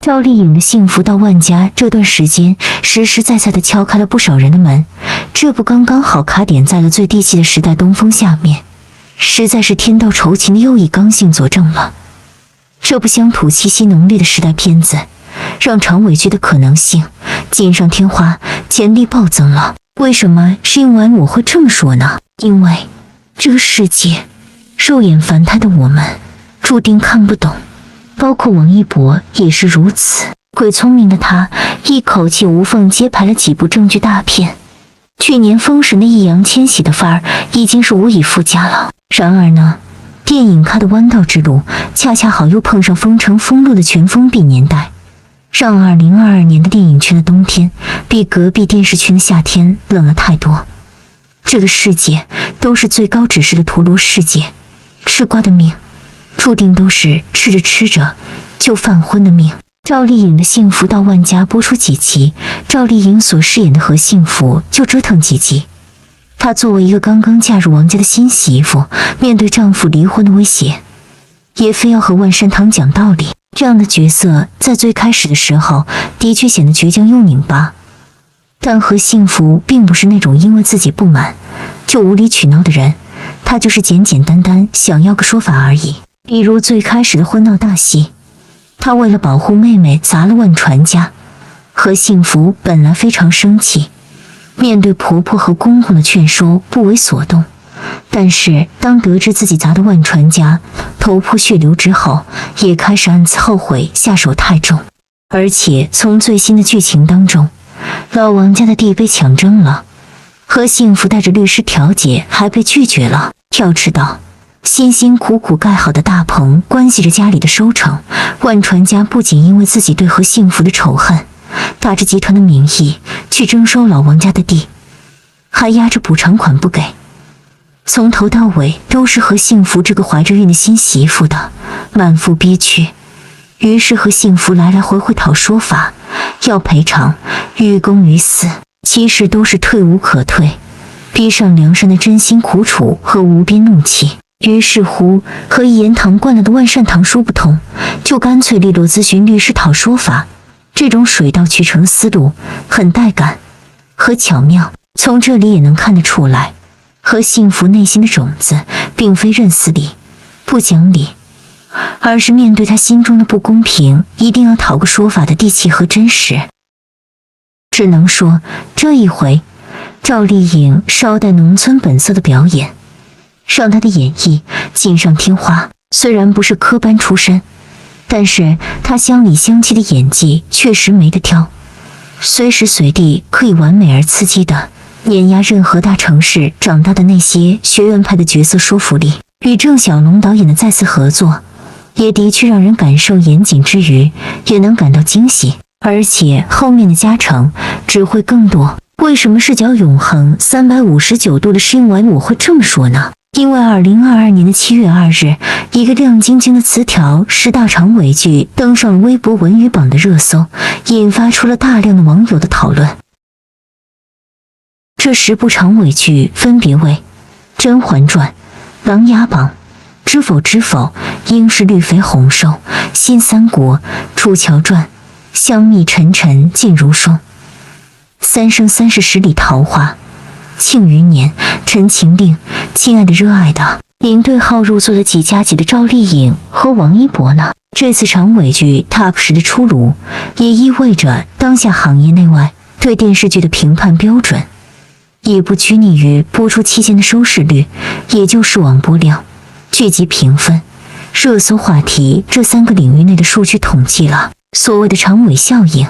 赵丽颖的幸福到万家这段时间实实在在地敲开了不少人的门，这不刚刚好卡点在了最地气的时代东风下面，实在是天道酬勤的又一刚性佐证了。这部乡土气息浓烈的时代片子，让长尾剧的可能性锦上添花，潜力暴增了。为什么？是因为我会这么说呢？因为这个世界，肉眼凡胎的我们注定看不懂。包括王一博也是如此，鬼聪明的他一口气无缝接拍了几部正剧大片。去年封神的易烊千玺的范儿已经是无以复加了。然而呢，电影咖的弯道之路恰恰好又碰上封城封路的全封闭年代，让2022年的电影圈的冬天比隔壁电视圈的夏天冷了太多。这个世界都是最高指示的陀螺世界，吃瓜的命注定都是吃着吃着就犯昏的命。赵丽颖的幸福到万家播出几集，赵丽颖所饰演的何幸福就折腾几集。她作为一个刚刚嫁入王家的新媳妇，面对丈夫离婚的威胁，也非要和万善堂讲道理。这样的角色在最开始的时候的确显得倔强又拧巴，但何幸福并不是那种因为自己不满就无理取闹的人，她就是简简单单想要个说法而已。比如最开始的婚闹大戏，她为了保护妹妹砸了万传家。何幸福本来非常生气，面对婆婆和公公的劝说不为所动，但是当得知自己砸的万传家头破血流之后，也开始暗自后悔下手太重。而且从最新的剧情当中，老王家的地被抢征了，何幸福带着律师调解还被拒绝了。要知道，辛辛苦苦盖好的大棚关系着家里的收成，万传家不仅因为自己对何幸福的仇恨，打着集团的名义去征收老王家的地，还压着补偿款不给。从头到尾都是何幸福这个怀着孕的新媳妇的，满腹憋屈。于是何幸福来来回回讨说法，要赔偿，于公于私，其实都是退无可退，逼上梁山的真心苦楚和无边怒气。于是乎，和一言堂惯了的万善堂说不通，就干脆利落咨询律师讨说法。这种水到渠成的思路很带感和巧妙。从这里也能看得出来，何幸福内心的种子并非认死理不讲理，而是面对他心中的不公平一定要讨个说法的地气和真实。只能说这一回赵丽颖稍带农村本色的表演，让她的演绎锦上添花。虽然不是科班出身，但是她乡里乡气的演技确实没得挑，随时随地可以完美而刺激的碾压任何大城市长大的那些学院派的角色说服力。与郑晓龙导演的再次合作，也的确让人感受严谨之余，也能感到惊喜。而且后面的加成只会更多。为什么视角永恒359度的？是因为我会这么说呢？因为2022年的7月2日，一个亮晶晶的词条10大长尾剧登上了微博文娱榜的热搜，引发出了大量的网友的讨论。这10部长尾剧分别为《甄嬛传》、《琅琊榜》、《知否知否》、《应是绿肥红瘦》、《新三国》、《楚乔传》、《香蜜沉沉烬如霜》、《三生三世十里桃花》、《庆余年》、《陈情令》、《亲爱的热爱的》。领队号入座了几加几的赵丽颖和王一博呢？这次长尾剧 TOP 10的出炉，也意味着当下行业内外对电视剧的评判标准也不拘泥于播出期间的收视率，也就是网播量、剧集评分、热搜话题这3个领域内的数据统计了。所谓的长尾效应，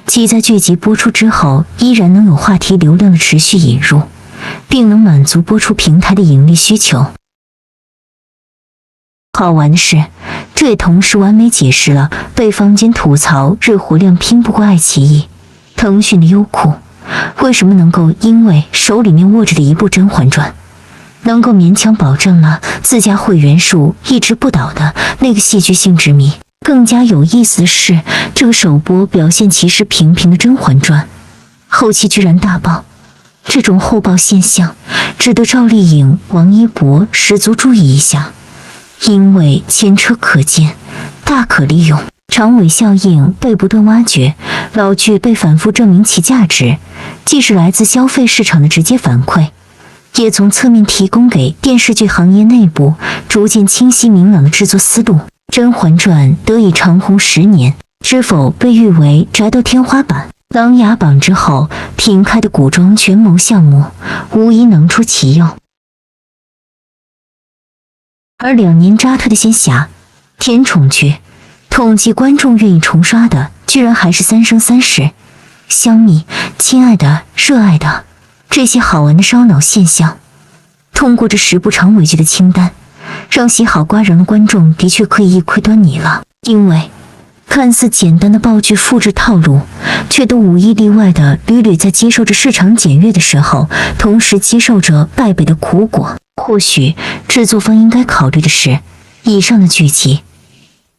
即在剧集播出之后依然能有话题流量的持续引入，并能满足播出平台的盈利需求。好玩的是，这也同时完美解释了被坊间吐槽日活量拼不过爱奇艺、腾讯的优酷为什么能够因为手里面握着的一部《甄嬛传》，能够勉强保证了自家会员数一直不倒的那个戏剧性之谜。更加有意思的是，这个首播表现其实平平的《甄嬛传》，后期居然大爆。这种后爆现象值得赵丽颖、王一博十足注意一下，因为前车可鉴，大可利用。长尾效应被不断挖掘，老剧被反复证明其价值，既是来自消费市场的直接反馈，也从侧面提供给电视剧行业内部逐渐清晰明朗的制作思路。《甄嬛传》得以长红10年，知否被誉为宅斗天花板。《琅琊榜》之后品开的古装权谋项目，无疑能出其右。而2年扎推的仙侠、甜宠剧，统计观众愿意重刷的，居然还是《三生三世》、《香蜜》、《亲爱的》、《热爱的》这些好玩的烧脑现象。通过这10部长尾剧的清单，让喜好瓜瓤的观众的确可以一窥端倪了。因为看似简单的爆剧复制套路，却都无一例外的屡屡在接受着市场检阅的时候，同时接受着败北的苦果。或许制作方应该考虑的是，以上的剧集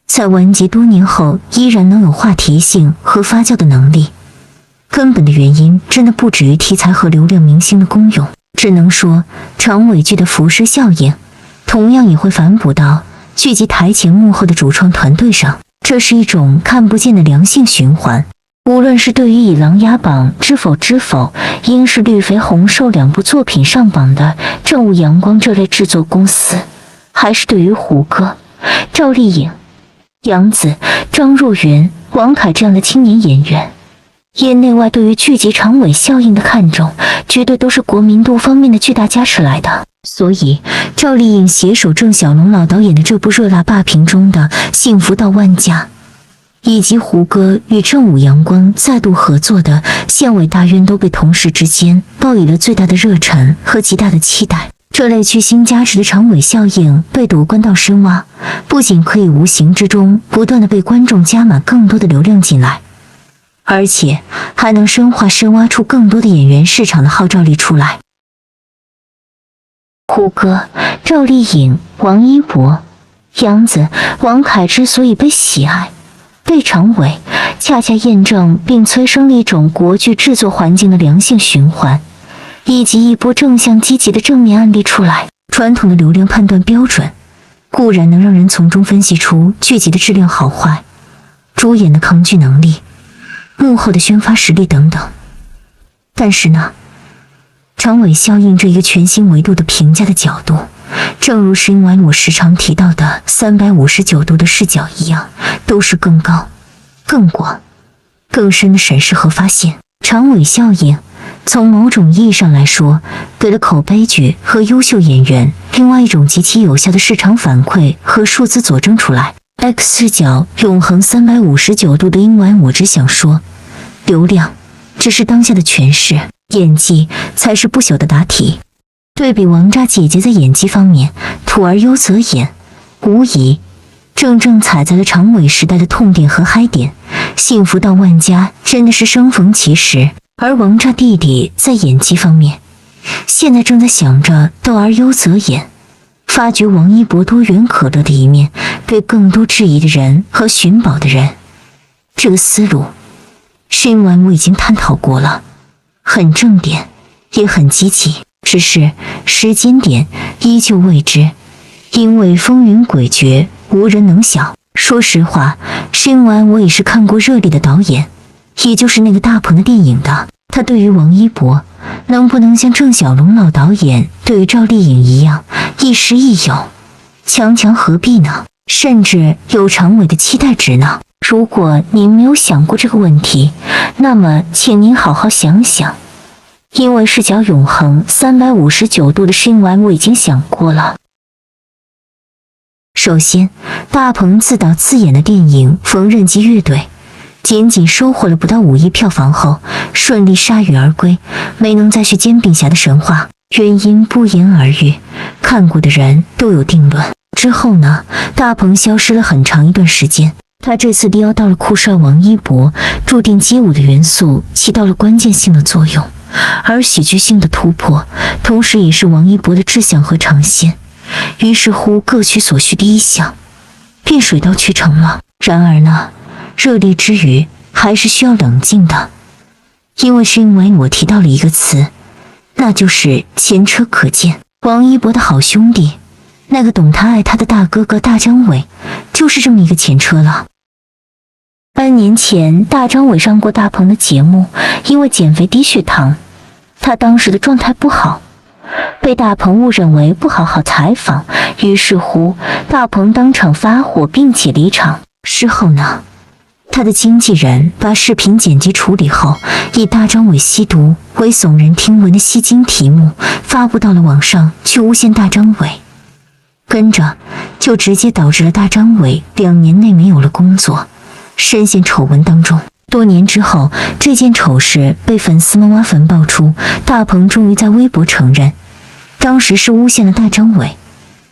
在完结多年后依然能有话题性和发酵的能力，根本的原因真的不止于题材和流量明星的功用。只能说长尾剧的辐射效应同样也会反哺到剧集台前幕后的主创团队上，这是一种看不见的良性循环。无论是对于以《琅琊榜》知否知否、应是绿肥红瘦2部作品上榜的正午阳光这类制作公司，还是对于胡歌、赵丽颖、杨紫、张若昀、王凯这样的青年演员，业内外对于剧集长尾效应的看重，绝对都是国民度方面的巨大加持来的。所以赵丽颖携手郑晓龙老导演的这部热辣霸屏中的《幸福到万家》，以及胡歌与正午阳光再度合作的《县委大院》，都被同事之间报以了最大的热忱和极大的期待。这类巨星加持的长尾效应被夺冠到深挖，不仅可以无形之中不断的被观众加码更多的流量进来，而且还能深挖出更多的演员市场的号召力出来。胡歌、赵丽颖、王一博、杨紫、王凯之所以被喜爱、被长尾，恰恰验证并催生了一种国剧制作环境的良性循环，以及一波正向积极的正面案例出来。传统的流量判断标准固然能让人从中分析出剧集的质量好坏、主演的抗拒能力、幕后的宣发实力等等，但是呢，长尾效应这一个全新维度的评价的角度，正如是因为我时常提到的359度的视角一样，都是更高、更广、更深的审视和发现。长尾效应从某种意义上来说，给了口碑剧和优秀演员另外一种极其有效的市场反馈和数字佐证出来。X 视角永恒359度的因为我只想说，流量只是当下的诠释，演技才是不朽的答题。对比王炸姐姐在演技方面，土而优则演，无疑正踩在了长尾时代的痛点和嗨点。幸福到万家真的是生逢其时。而王炸弟弟在演技方面，现在正在想着斗而优则演，发掘王一博多元可乐的一面，给更多质疑的人和寻宝的人。这个思路深完我已经探讨过了，很正点，也很积极，只是时间点依旧未知，因为风云诡谲，无人能晓。说实话，深完我也是看过热烈的导演，也就是那个大鹏的电影的。他对于王一博能不能像郑晓龙老导演对于赵丽颖一样亦师亦友，强何必呢？甚至有长尾的期待值呢？如果您没有想过这个问题，那么请您好好想想，因为视角永恒359度的深完我已经想过了。首先，大鹏自导自演的电影《缝纫机乐队》仅收获了不到5亿票房后，顺利铩羽而归，没能再续煎饼侠的神话。原因不言而喻，看过的人都有定论。之后呢，大鹏消失了很长一段时间，他这次邀到了酷帅王一博，注定街舞的元素起到了关键性的作用，而喜剧性的突破，同时也是王一博的志向和尝鲜。于是乎各取所需的一项，便水到渠成了。然而呢，热烈之余还是需要冷静的，因为我提到了一个词，那就是前车可鉴。王一博的好兄弟，那个懂他爱他的大哥哥大张伟，就是这么一个前车了。3年前，大张伟上过大鹏的节目，因为减肥低血糖，他当时的状态不好，被大鹏误认为不好好采访，于是乎大鹏当场发火并且离场。事后呢，他的经纪人把视频剪辑处理后，以大张伟吸毒为耸人听闻的吸睛题目发布到了网上，去诬陷大张伟，跟着就直接导致了大张伟2年内没有了工作，深陷丑闻当中。多年之后，这件丑事被粉丝们挖坟爆出，大鹏终于在微博承认，当时是诬陷了大张伟，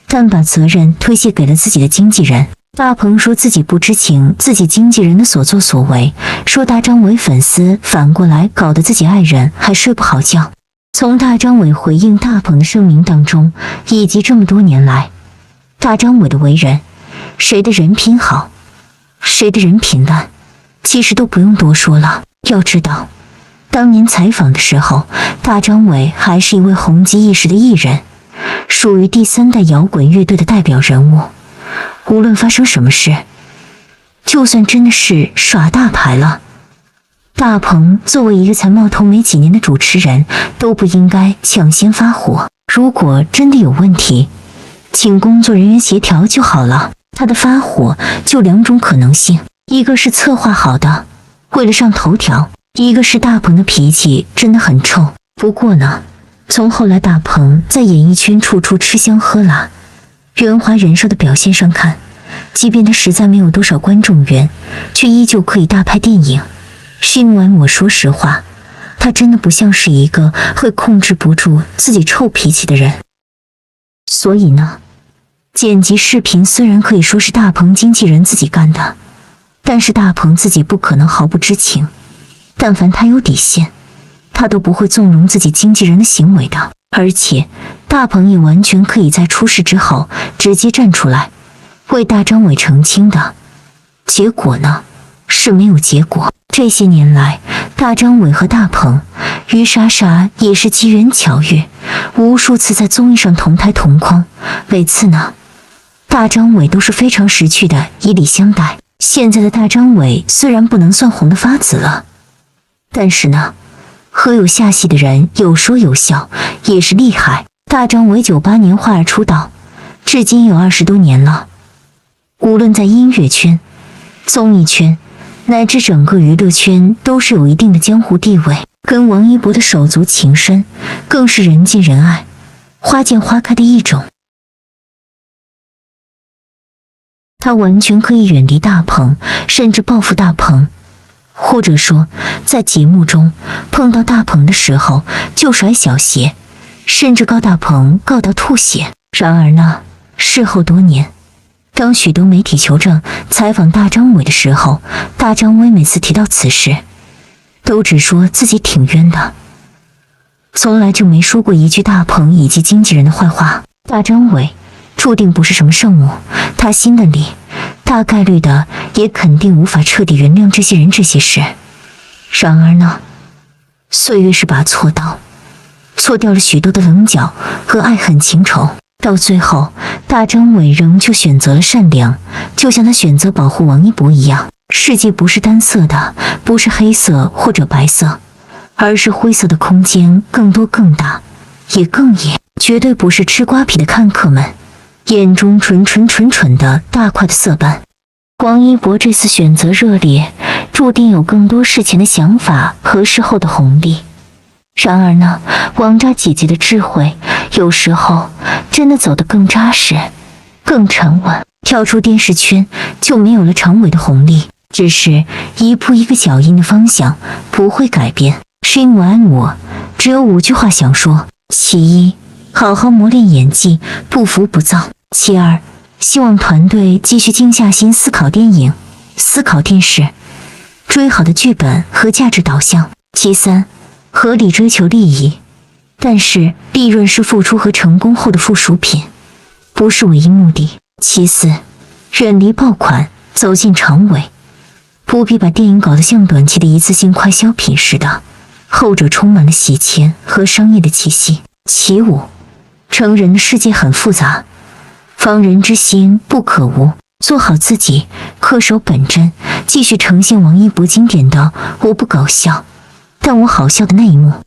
但把责任推卸给了自己的经纪人。大鹏说自己不知情自己经纪人的所作所为，说大张伟粉丝反过来搞得自己爱人还睡不好觉。从大张伟回应大鹏的声明当中，以及这么多年来大张伟的为人，谁的人品好，谁的人品烂，其实都不用多说了。要知道，当年采访的时候，大张伟还是一位红极一时的艺人，属于第3代摇滚乐队的代表人物。无论发生什么事，就算真的是耍大牌了，大鹏作为一个才冒头没几年的主持人，都不应该抢先发火。如果真的有问题，请工作人员协调就好了。他的发火就2种可能性，一个是策划好的，为了上头条；一个是大鹏的脾气真的很臭。不过呢，从后来大鹏在演艺圈处处吃香喝辣，圆滑人设的表现上看，即便他实在没有多少观众缘，却依旧可以大拍电影。是因为我说实话，他真的不像是一个会控制不住自己臭脾气的人。所以呢，剪辑视频虽然可以说是大鹏经纪人自己干的，但是大鹏自己不可能毫不知情。但凡他有底线，他都不会纵容自己经纪人的行为的。而且大鹏也完全可以在出事之后直接站出来为大张伟澄清的。结果呢，是没有结果。这些年来，大张伟和大鹏、于莎莎也是机缘巧遇，无数次在综艺上同台同框。每次呢，大张伟都是非常识趣的以礼相待。现在的大张伟虽然不能算红得发紫了，但是呢，和有下戏的人有说有笑，也是厉害。大张伟98年花儿出道，至今有20多年了。无论在音乐圈、综艺圈，乃至整个娱乐圈，都是有一定的江湖地位。跟王一博的手足情深，更是人见人爱、花见花开的一种。他完全可以远离大鹏，甚至报复大鹏。或者说，在节目中碰到大鹏的时候就甩小鞋，甚至告大鹏告到吐血。然而呢，事后多年，当许多媒体求证采访大张伟的时候，大张伟每次提到此事，都只说自己挺冤的，从来就没说过一句大鹏以及经纪人的坏话。大张伟注定不是什么圣母，他心的里大概率的也肯定无法彻底原谅这些人这些事。然而呢，岁月是把锉刀，锉掉了许多的棱角和爱恨情仇。到最后，大张伟仍旧选择了善良，就像他选择保护王一博一样。世界不是单色的，不是黑色或者白色，而是灰色的空间更多更大，也更野。绝对不是吃瓜皮的看客们眼中纯的大块的色斑。王一博这次选择热烈，注定有更多事前的想法和事后的红利。然而呢，王渣姐姐的智慧有时候真的走得更扎实、更沉稳。跳出电视圈就没有了长尾的红利，只是一步一个脚印的方向不会改变。是因为爱我，只有5句话想说：其一，好好磨练演技，不浮不躁；其二，希望团队继续静下心思考电影、思考电视，追好的剧本和价值导向；其三，合理追求利益，但是利润是付出和成功后的附属品，不是唯一目的；其四，远离爆款，走进长尾，不必把电影搞得像短期的一次性快消品似的，后者充满了洗钱和商业的气息；其五，成人的世界很复杂，防人之心不可无，做好自己，恪守本真，继续呈现王一博经典的“我不搞笑，但我好笑”的那一幕。